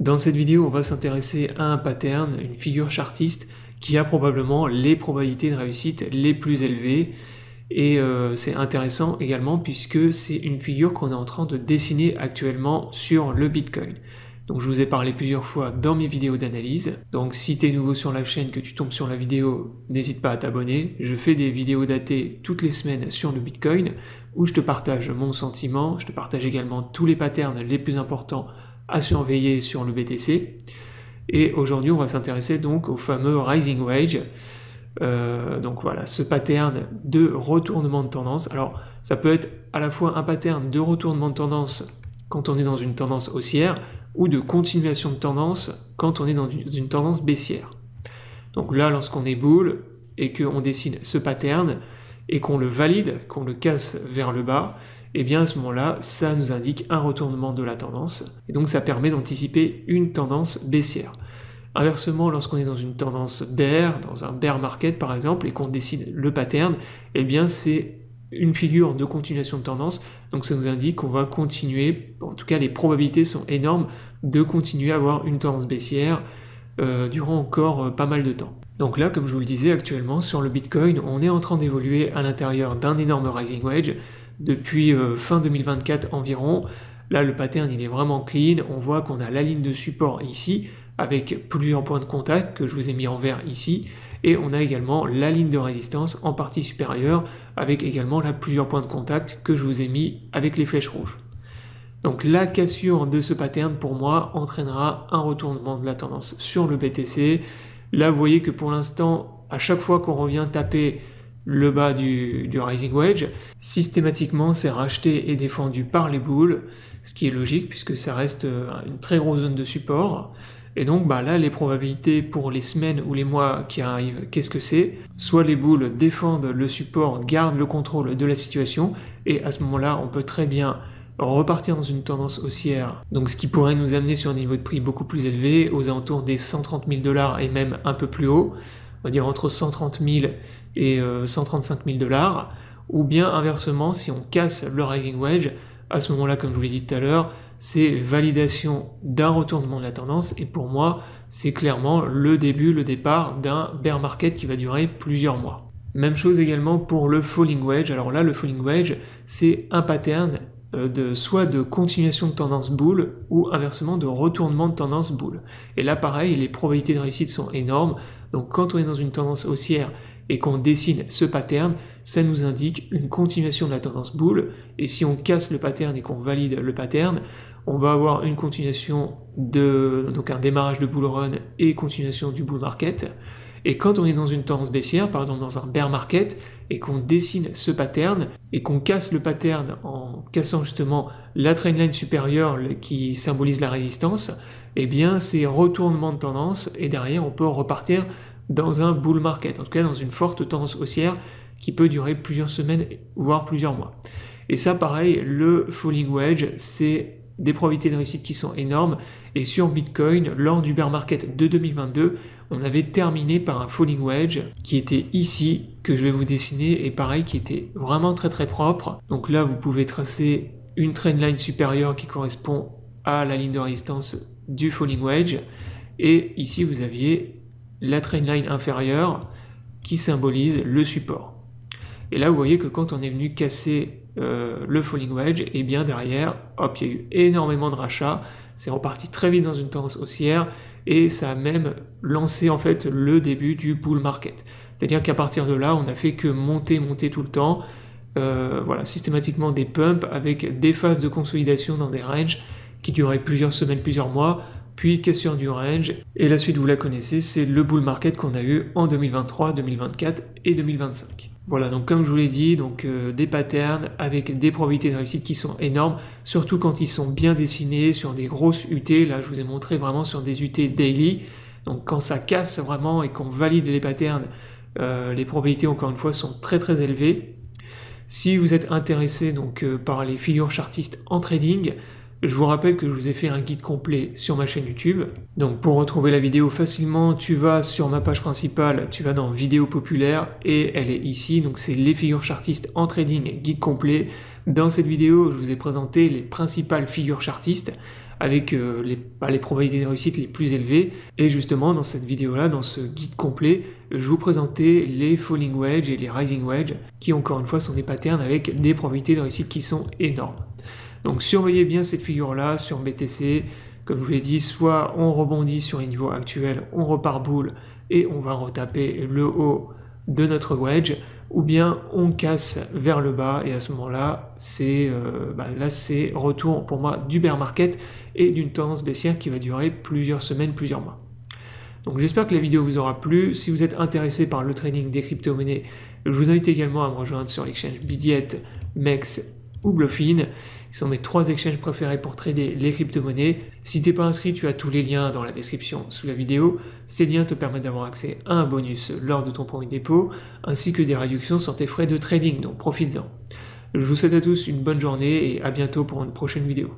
Dans cette vidéo, on va s'intéresser à un pattern, une figure chartiste qui a probablement les probabilités de réussite les plus élevées. Et c'est intéressant également puisque c'est une figure qu'on est en train de dessiner actuellement sur le Bitcoin. Donc je vous ai parlé plusieurs fois dans mes vidéos d'analyse. Donc si tu es nouveau sur la chaîne, que tu tombes sur la vidéo, n'hésite pas à t'abonner. Je fais des vidéos datées toutes les semaines sur le Bitcoin où je te partage mon sentiment, je te partage également tous les patterns les plus importants à surveiller sur le BTC. Et aujourd'hui, on va s'intéresser donc au fameux Rising Wedge. Donc voilà, ce pattern de retournement de tendance. Alors, ça peut être à la fois un pattern de retournement de tendance quand on est dans une tendance haussière ou de continuation de tendance quand on est dans une tendance baissière. Donc là, lorsqu'on est bull et qu'on dessine ce pattern et qu'on le valide, qu'on le casse vers le bas, et bien à ce moment-là, ça nous indique un retournement de la tendance. Et donc ça permet d'anticiper une tendance baissière. Inversement, lorsqu'on est dans une tendance bear, dans un bear market par exemple, et qu'on décide le pattern, eh bien c'est une figure de continuation de tendance, donc ça nous indique qu'on va continuer, en tout cas les probabilités sont énormes de continuer à avoir une tendance baissière durant encore pas mal de temps. Donc là, comme je vous le disais, actuellement sur le Bitcoin, on est en train d'évoluer à l'intérieur d'un énorme Rising Wedge depuis fin 2024 environ. Là, le pattern il est vraiment clean, on voit qu'on a la ligne de support ici, avec plusieurs points de contact que je vous ai mis en vert ici, et on a également la ligne de résistance en partie supérieure, avec également là plusieurs points de contact que je vous ai mis avec les flèches rouges. Donc la cassure de ce pattern pour moi entraînera un retournement de la tendance sur le BTC. Là vous voyez que pour l'instant, à chaque fois qu'on revient taper le bas du Rising Wedge, systématiquement c'est racheté et défendu par les bulls, ce qui est logique puisque ça reste une très grosse zone de support. Et donc là, les probabilités pour les semaines ou les mois qui arrivent, qu'est-ce que c'est? Soit les bulls défendent le support, gardent le contrôle de la situation, et à ce moment-là, on peut très bien repartir dans une tendance haussière, donc ce qui pourrait nous amener sur un niveau de prix beaucoup plus élevé, aux alentours des 130 000 $ et même un peu plus haut, on va dire entre 130 000 et 135 000 $, ou bien inversement, si on casse le Rising Wedge, à ce moment-là, comme je vous l'ai dit tout à l'heure, c'est validation d'un retournement de la tendance, et pour moi, c'est clairement le début, le départ d'un bear market qui va durer plusieurs mois. Même chose également pour le Falling Wedge. Alors là, le Falling Wedge, c'est un pattern soit de continuation de tendance bull ou inversement de retournement de tendance bull. Et là pareil, les probabilités de réussite sont énormes, donc quand on est dans une tendance haussière et qu'on dessine ce pattern, ça nous indique une continuation de la tendance bull, et si on casse le pattern et qu'on valide le pattern, on va avoir une continuation donc un démarrage de bull run et continuation du bull market. Et quand on est dans une tendance baissière, par exemple dans un bear market, et qu'on dessine ce pattern, et qu'on casse le pattern en cassant justement la trendline supérieure qui symbolise la résistance, eh bien c'est retournement de tendance, et derrière on peut repartir dans un bull market, en tout cas dans une forte tendance haussière qui peut durer plusieurs semaines, voire plusieurs mois. Et ça pareil, le Falling Wedge, c'est des probabilités de réussite qui sont énormes, et sur Bitcoin, lors du bear market de 2022, on avait terminé par un Falling Wedge qui était ici, que je vais vous dessiner, et pareil, qui était vraiment très très propre. Donc là, vous pouvez tracer une trendline supérieure qui correspond à la ligne de résistance du Falling Wedge, et ici vous aviez la trendline inférieure qui symbolise le support. Et là, vous voyez que quand on est venu casser le Falling Wedge, et bien derrière, hop, il y a eu énormément de rachats, c'est reparti très vite dans une tendance haussière, et ça a même lancé en fait le début du bull market. C'est-à-dire qu'à partir de là, on n'a fait que monter tout le temps, voilà, systématiquement des pumps avec des phases de consolidation dans des ranges qui duraient plusieurs semaines, plusieurs mois, puis cassure du range, et la suite vous la connaissez, c'est le bull market qu'on a eu en 2023, 2024 et 2025. Voilà, donc comme je vous l'ai dit, donc des patterns avec des probabilités de réussite qui sont énormes, surtout quand ils sont bien dessinés sur des grosses UT. Là, je vous ai montré vraiment sur des UT daily. Donc quand ça casse vraiment et qu'on valide les patterns, les probabilités, encore une fois, sont très très élevées. Si vous êtes intéressé donc par les figures chartistes en trading, je vous rappelle que je vous ai fait un guide complet sur ma chaîne YouTube. Donc pour retrouver la vidéo facilement, tu vas sur ma page principale, tu vas dans vidéo populaire et elle est ici. Donc c'est les figures chartistes en trading, guide complet. Dans cette vidéo, je vous ai présenté les principales figures chartistes avec les probabilités de réussite les plus élevées. Et justement, dans cette vidéo-là, dans ce guide complet, je vous présentais les falling wedge et les rising wedge, qui encore une fois sont des patterns avec des probabilités de réussite qui sont énormes. Donc surveillez bien cette figure-là sur BTC. Comme je vous l'ai dit, soit on rebondit sur les niveaux actuels, on repart boule et on va retaper le haut de notre wedge, ou bien on casse vers le bas et à ce moment-là, c'est retour pour moi du bear market et d'une tendance baissière qui va durer plusieurs semaines, plusieurs mois. Donc j'espère que la vidéo vous aura plu. Si vous êtes intéressé par le trading des crypto-monnaies, je vous invite également à me rejoindre sur l'exchange Bidiet, MEX ou Bluffin, qui sont mes 3 exchanges préférés pour trader les crypto-monnaies. Si tu n'es pas inscrit, tu as tous les liens dans la description sous la vidéo. Ces liens te permettent d'avoir accès à un bonus lors de ton premier dépôt, ainsi que des réductions sur tes frais de trading, donc profites-en. Je vous souhaite à tous une bonne journée et à bientôt pour une prochaine vidéo.